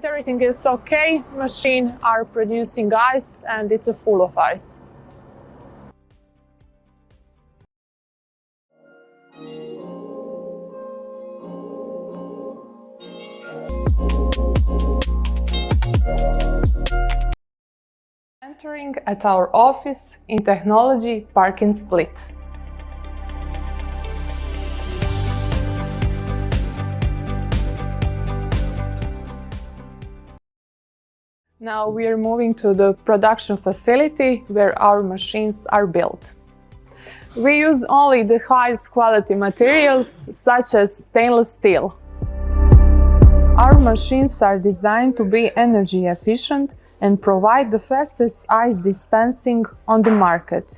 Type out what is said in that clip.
But everything is okay. Machine are producing ice and it's full of ice. Entering at our office in technology parking split. Now we are moving to the production facility where our machines are built. We use only the highest quality materials such as stainless steel. Our machines are designed to be energy efficient and provide the fastest ice dispensing on the market.